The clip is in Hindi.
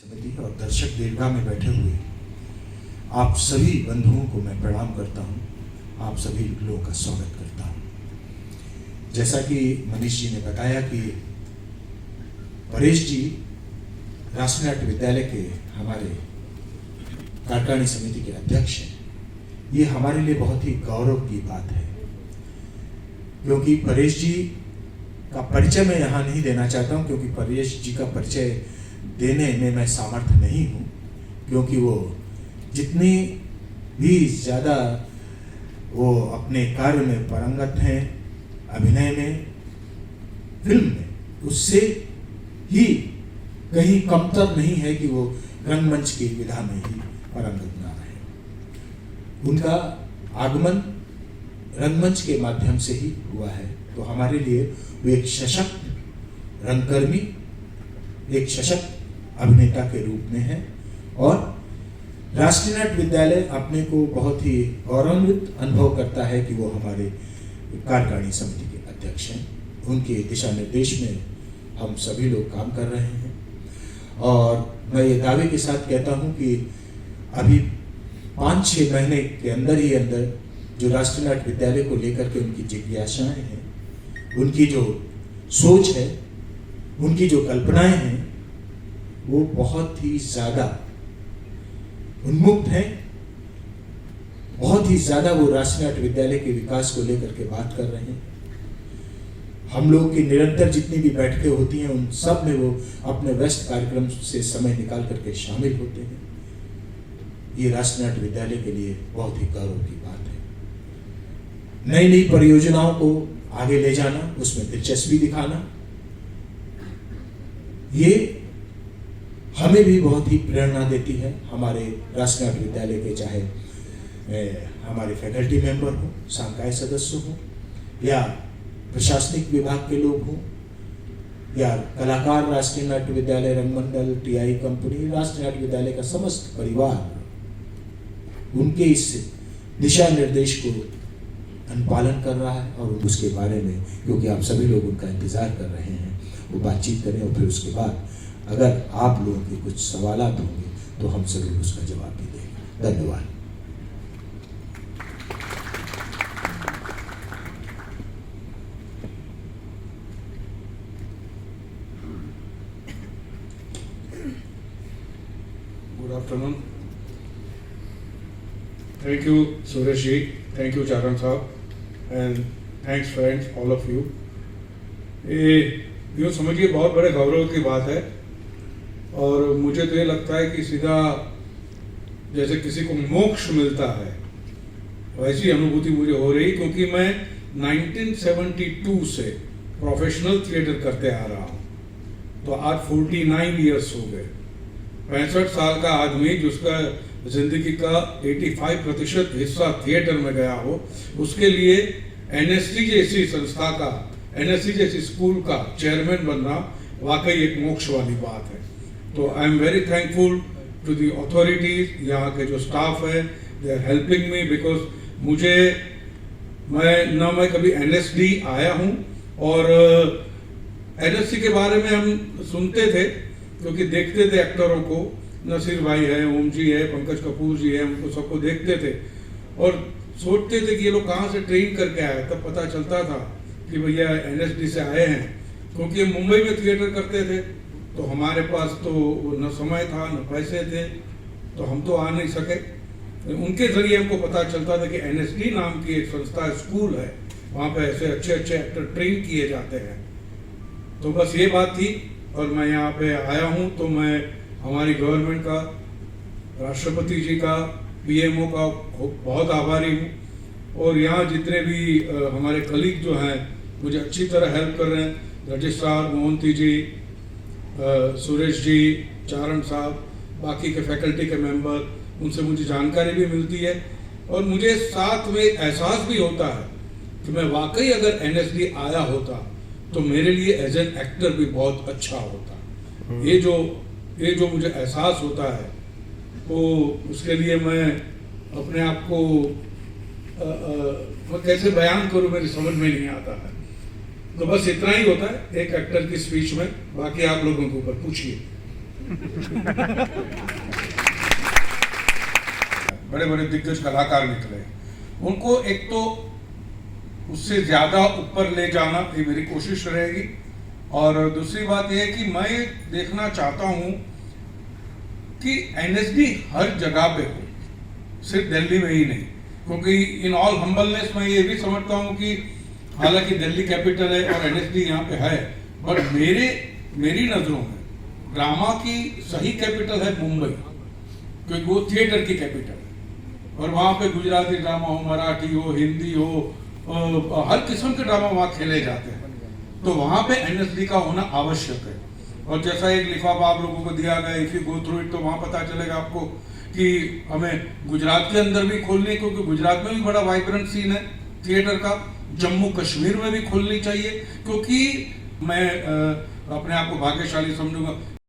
समिति और दर्शक दीर्घा में बैठे हुए आप सभी बंधुओं को मैं प्रणाम करता हूं, आप सभी लोगों का स्वागत करता हूं। जैसा कि मनीष जी ने बताया कि परेश जी राष्ट्रीय नाट्य विद्यालय के हमारे कार्यकारिणी समिति के अध्यक्ष हैं। ये हमारे लिए बहुत ही गौरव की बात है, क्योंकि परेश जी का परिचय मैं यहाँ नहीं देना चाहता हूँ, क्योंकि परेश जी का परिचय देने में मैं सामर्थ्य नहीं हूँ, क्योंकि वो जितनी भी ज़्यादा वो अपने कार्य में पारंगत हैं, अभिनय में, फिल्म में, उससे ही कहीं कमतर नहीं है कि वो रंगमंच की विधा में ही पारंगत ना रहे। उनका आगमन रंगमंच के माध्यम से ही हुआ है, तो हमारे लिए वो एक सशक्त रंगकर्मी, एक सशक्त अभिनेता के रूप में है। और राष्ट्रीय नाट्य विद्यालय अपने को बहुत ही गौरवान्वित अनुभव करता है कि वो हमारे कार्यकारिणी समिति के अध्यक्ष हैं। उनके दिशा निर्देश में हम सभी लोग काम कर रहे हैं और मैं ये दावे के साथ कहता हूँ कि अभी 5-6 महीने के अंदर ही अंदर जो राष्ट्रीय नाट्य विद्यालय को लेकर के उनकी जिज्ञासाएं हैं, उनकी जो सोच है, उनकी जो कल्पनाएं हैं, वो बहुत ही ज़्यादा उन्मुक्त हैं, बहुत ही ज़्यादा वो राष्ट्रीय नाट्य विद्यालय के विकास को लेकर के बात कर रहे हैं। हम लोग की निरंतर जितनी भी बैठकें होती हैं, उन सब में वो अपने व्यस्त कार्यक्रम से समय निकाल करके शामिल होते हैं। ये राष्ट्रीय नाट्य विद्यालय के लिए बहुत ही गौरव की बात है। नई नई परियोजनाओं को आगे ले जाना, उसमें दिलचस्पी दिखाना, ये हमें भी बहुत ही प्रेरणा देती है। हमारे राष्ट्रीय नाट्य विद्यालय के चाहे हमारे फैकल्टी मेंबर हो, संकाय सदस्य हो, या प्रशासनिक विभाग के लोग हों, या कलाकार राष्ट्रीय नाट्य विद्यालय, रंगमंडल, टीआई कंपनी, राष्ट्रीय नाट्य विद्यालय का समस्त परिवार उनके इस दिशा निर्देश को अनुपालन कर रहा है। और उसके बारे में, क्योंकि आप सभी लोग उनका इंतजार कर रहे हैं, वो बातचीत करें और फिर उसके बाद अगर आप लोगों के कुछ सवालात होंगे तो हम सभी उसका जवाब भी देंगे। धन्यवाद। Good afternoon. Thank you, Suresh ji. Thank you, Charan साहब. And thanks friends, all of you. ये समझिए बहुत बड़े गौरव की बात है और मुझे तो ये लगता है कि सीधा जैसे किसी को मोक्ष मिलता है वैसी अनुभूति मुझे हो रही, क्योंकि मैं 1972 से प्रोफेशनल थिएटर करते आ रहा हूँ। तो आज 49 इयर्स हो गए। 65 साल का आदमी जिसका जिंदगी का 85% हिस्सा थिएटर में गया हो, उसके लिए एनएसडी जैसी संस्था का, एनएसडी जैसी स्कूल का चेयरमैन बनना वाकई एक मोक्ष वाली बात है। तो I am very thankful to the authorities, यहाँ के जो स्टाफ है, they are helping me, because मैं कभी एनएसडी आया हूँ और एनएसडी के बारे में हम सुनते थे, क्योंकि देखते थे एक्टरों को, नसीर भाई है, ओम जी है, पंकज कपूर जी है, उनको सबको देखते थे और सोचते थे कि ये लोग कहाँ से ट्रेन करके आए। तब पता चलता था कि भैया एनएसडी से आए हैं, क्योंकि हम मुंबई में थिएटर करते थे तो हमारे पास तो न समय था न पैसे थे, तो हम तो आ नहीं सके। उनके जरिए हमको पता चलता था कि एनएसडी नाम की एक संस्था, स्कूल है, वहाँ पे ऐसे अच्छे अच्छे एक्टर ट्रेन किए जाते हैं। तो बस ये बात थी और मैं यहाँ पे आया हूँ तो मैं हमारी गवर्नमेंट का, राष्ट्रपति जी का, पीएमओ का बहुत आभारी हूँ। और यहाँ जितने भी हमारे कलीग जो हैं मुझे अच्छी तरह हेल्प कर रहे हैं, रजिस्ट्रार मोहंती जी, सुरेश जी, चारण साहब, बाकी के फैकल्टी के मेंबर, उनसे मुझे जानकारी भी मिलती है और मुझे साथ में एहसास भी होता है कि मैं वाकई अगर एनएसडी आया होता तो मेरे लिए एज एन एक्टर भी बहुत अच्छा होता। ये जो मुझे एहसास होता है तो उसके लिए मैं अपने आप को मैं कैसे बयान करूं, मेरी समझ में नहीं आता है। तो बस इतना ही होता है एक एक्टर की स्पीच में, बाकी आप लोगों के ऊपर पूछिए। बड़े बड़े दिग्गज कलाकार निकले, उनको एक तो उससे ज्यादा ऊपर ले जाना ये मेरी कोशिश रहेगी। और दूसरी बात यह है कि मैं देखना चाहता हूं कि एनएसडी हर जगह पे हो, सिर्फ दिल्ली में ही नहीं, क्योंकि इन ऑल हम्बलनेस मैं ये भी समझता हूं कि हालांकि दिल्ली कैपिटल है और एनएसडी यहाँ पे है, पर मेरी नजरों में ड्रामा की सही कैपिटल है मुंबई, क्योंकि वो थिएटर की कैपिटल है और वहाँ पे गुजराती ड्रामा हो, मराठी हो, हिंदी हो, हर किस्म के ड्रामा वहाँ खेले जाते हैं, तो वहाँ पे एनएसडी का होना आवश्यक है। और जैसा एक लिफाफा आप लोगों को दिया गया, if you go through it, तो वहाँ पता चलेगा आपको कि हमें गुजरात के अंदर भी खोलनी, क्योंकि गुजरात में भी बड़ा वाइब्रेंट सीन है थिएटर का, जम्मू कश्मीर में भी खोलनी चाहिए, क्योंकि मैं अपने आप को भाग्यशाली समझूंगा